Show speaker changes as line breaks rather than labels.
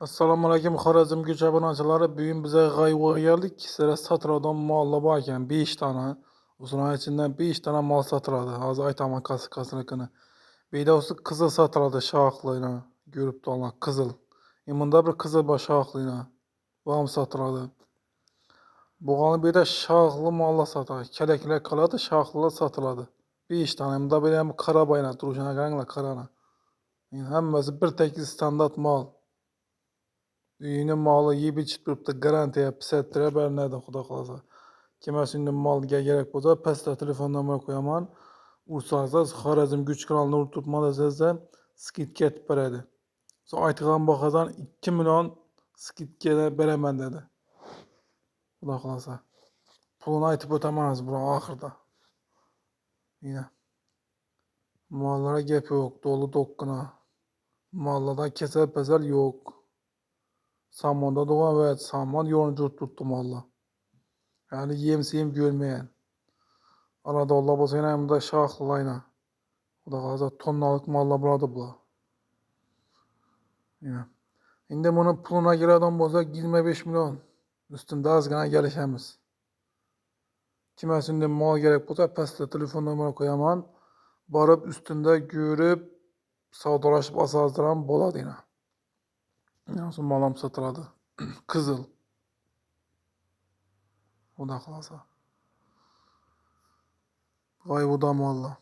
Assalomu alaykum Xorazm Güç abunachilari. Bugun biza g'ayvog'a geldik. Sizlarga sotiladigan mollar bor ekan, 5 dona. O'shaning ichidan 5 dona mol sotiladi. Hozir aytaman qasriqini. Bedavsi qizil sotiladi, shoxlari. Ko'rib turibsizlar, qizil. Bunda bir qizil bor shoxlari. Bu ham sotiladi. Bularni bu yerda shoxli mollar sotiladi. Kalaklar qoladi, shoxlilar sotiladi. 5 dona. Bunda bir ham qora bayna turishini qaranglar, qarani. Hammasi bir tekis standart mol. Uyini moli yeb ichib turibdi, garantiya pisattirib berinadi xudo xolasa. Kimga shunday molga kerak bo'lsa, pastda telefon nomeri qo'yaman. Ursangiz Xorazm Güç kanalini urib turibman desangizda skidka etib beradi. So aytgan bahodan 2 million skidka beraman dedi. Xudo xolasa. Pulini aytib o'tamiz bu oxirida. Yine. Mollara gap yo'q, dolu doqqina. Mollarda kasal yo'q. Samonda doğan ve saman yoruncu tuttu malla. Yani yem görmeyen. Arada Allah bu sene hem de şahlılayna. O da gaza tonnalık malla burada bula. Yine. Şimdi bunun puluna gireden bozak 25 milyon. Üstünde az gana gelişemiz. Kime şimdi mal gerek olsa pastda telefon numara koyaman. Barıp üstünde görüp savdalaşıp asazdıran boladı yine. Yani malam satıladı. Kızıl. O da kalasa. Vay bu da malla.